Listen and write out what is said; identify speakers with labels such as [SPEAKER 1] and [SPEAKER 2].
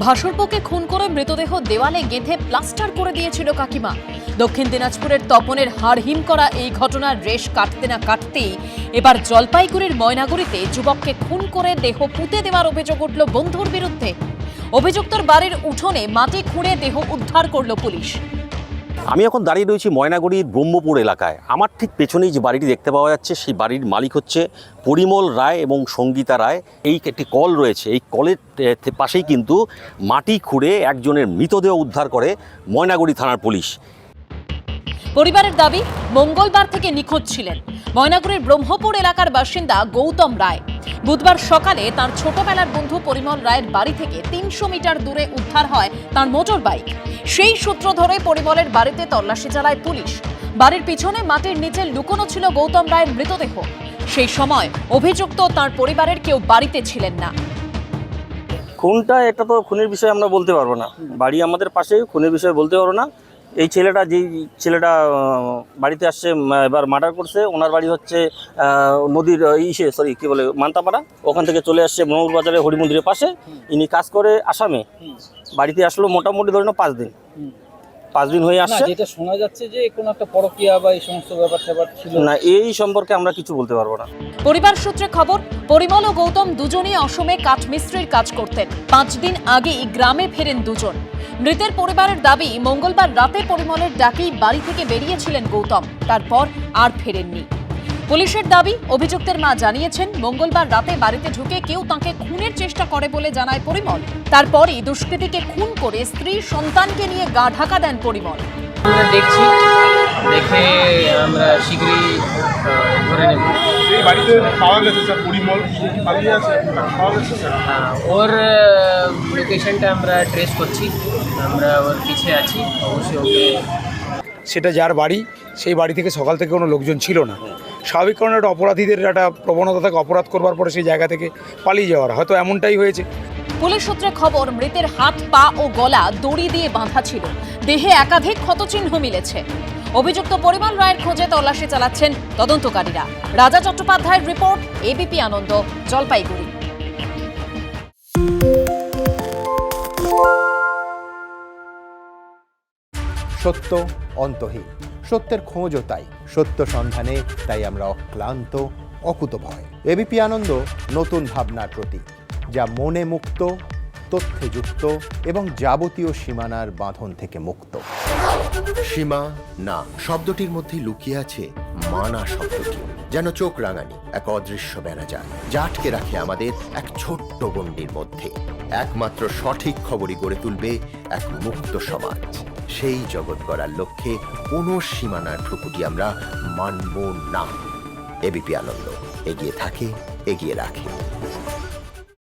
[SPEAKER 1] ভাসুরপোকে খুন করে মৃতদেহ দেওয়ালে গেঁথে প্লাস্টার করে দিয়েছিল কাকিমা। দক্ষিণ দিনাজপুরের তপনের হাড়হিম করা এই ঘটনার রেশ কাটতে না কাটতেই এবার জলপাইগুড়ির ময়নাগুড়িতে যুবককে খুন করে দেহ পুঁতে দেওয়ার অভিযোগ উঠল বন্ধুর বিরুদ্ধে। অভিযুক্তর বাড়ির উঠোনে মাটি খুঁড়ে দেহ উদ্ধার করল পুলিশ।
[SPEAKER 2] আমি এখন দাঁড়িয়ে রয়েছি ময়নাগুড়ির ব্রহ্মপুর এলাকায়। আমার ঠিক পেছনেই যে বাড়িটি দেখতে পাওয়া যাচ্ছে সেই বাড়ির মালিক হচ্ছে পরিমল রায় এবং সঙ্গীতা রায়। এই একটি কল রয়েছে, এই কলের পাশেই কিন্তু মাটি খুঁড়ে একজনের মৃতদেহ উদ্ধার করে ময়নাগুড়ি থানার পুলিশ।
[SPEAKER 1] পরিবারের দাবি, মঙ্গলবার থেকে নিখোঁজ ছিলেন ময়নাগুড়ির ব্রহ্মপুর এলাকার বাসিন্দা গৌতম রায়। বুধবার সকালে তার ছোটবেলার বন্ধু পরিমল রায়ের বাড়ি থেকে ৩০০ মিটার দূরে উদ্ধার হয় তার মোটর বাইক। সেই সূত্র ধরে পরিমলের বাড়িতে তল্লাশি চালায় পুলিশ। বাড়ির পিছনে মাটির নিচে লুকোনো ছিল গৌতম রায়ের মৃতদেহ। সেই সময় অভিযুক্ত তার পরিবারের কেউ বাড়িতে ছিলেন না।
[SPEAKER 3] খুনটা এটা তো খুনের বিষয়ে আমরা বলতে পারবো না, বাড়ি আমাদের পাশে, খুনের বিষয়ে বলতে পারবো না। এই ছেলেটা যেই ছেলেটা বাড়িতে আসছে এবার মার্ডার করছে, ওনার বাড়ি হচ্ছে নদীর মান্তাপাড়া। ওখান থেকে চলে আসছে ব্রহ্মপুর বাজারে হরিমন্দিরের পাশে। ইনি কাজ করে আসামে, বাড়িতে আসলো মোটামুটি ধরে 5 দিন। 5 দিন হয়ে আসছে।
[SPEAKER 4] যেটা শোনা যাচ্ছে যে কোনো একটা পরকীয়া বা এই সমস্ত ব্যাপার ছিল
[SPEAKER 3] না, এই সম্পর্কে আমরা কিছু বলতে পারবো না।
[SPEAKER 1] পরিবার সূত্রে খবর, পরিমল ও গৌতম দুজনেই অসমে কাঠমিস্ত্রির কাজ করতেন। 5 দিন আগেই গ্রামে ফেরেন দুজন। মৃতের পরিবারের দাবি, মঙ্গলবার রাতে পরিমলের ডাকেই বাড়ি থেকে বেরিয়েছিলেন গৌতম, তারপর আর ফেরেননি। পুলিশের দাবি, অভিযুক্তের মা জানিয়েছেন মঙ্গলবার রাতে বাড়িতে ঢুকে কেউ তাঁকে খুনের চেষ্টা করে বলে জানায় পরিমল। তারপরই দুষ্কৃতীকে খুন করে স্ত্রী সন্তানকে নিয়ে গা ঢাকা দেন পরিমল।
[SPEAKER 4] আমরা দেখছি, দেখে আমরা শীঘ্রই ধরে নেব।
[SPEAKER 5] এই বাড়িতে পাওয়া গেছে স্যার পরিমল পালিয়ে আছে, পাওয়া গেছে স্যার।
[SPEAKER 4] ওর লোকেশনটা আমরা ট্রেস করছি, আমরা ওর পিছে আছি। অবশ্যই ওকে,
[SPEAKER 6] সেটা যার বাড়ি, সেই বাড়ি থেকে সকাল থেকে কোনো লোকজন ছিল না। স্বাভাবিক কারণে একটা অপরাধীদের একটা প্রবণতা থাকে অপরাধ করবার পরে সেই জায়গা থেকে পালিয়ে যাওয়ার, হয়তো এমনটাই হয়েছে।
[SPEAKER 1] পুলিশ সূত্রে খবর, মৃতের হাত, পা ও গলা দড়ি দিয়ে বাঁধা ছিল। দেহে একাধিক ক্ষতচিহ্ন মিলেছে। অভিযুক্ত পরিমল রায়ের খোঁজে তল্লাশি চালাচ্ছেন তদন্তকারীরা। রাজা চট্টোপাধ্যায়ের রিপোর্ট, এবিপি আনন্দ, জলপাইগুড়ি।
[SPEAKER 7] সত্য অন্তহীন, সত্যের খোঁজও তাই, সত্য সন্ধানে তাই আমরা অক্লান্ত, অকুতভয়। এবিপি আনন্দ নতুন ভাবনার প্রতীক, যা মনে মুক্ত, তথ্যে যুক্ত এবং যাবতীয় সীমানার বাঁধন থেকে মুক্ত। সীমা না শব্দটির মধ্যে লুকিয়ে আছে মানা শব্দটি, যেন চোখ রাঙানি এক অদৃশ্য বেড়াজাল, যা আটকে রাখে আমাদের এক ছোট্ট গণ্ডির মধ্যে। একমাত্র সঠিক খবরই গড়ে তুলবে এক মুক্ত সমাজ। সেই জগৎ গড়ার লক্ষ্যে কোনো সীমানার ঠুকুটি আমরা মানব না। এবিপি আনন্দ এগিয়ে থাকে, এগিয়ে রাখে।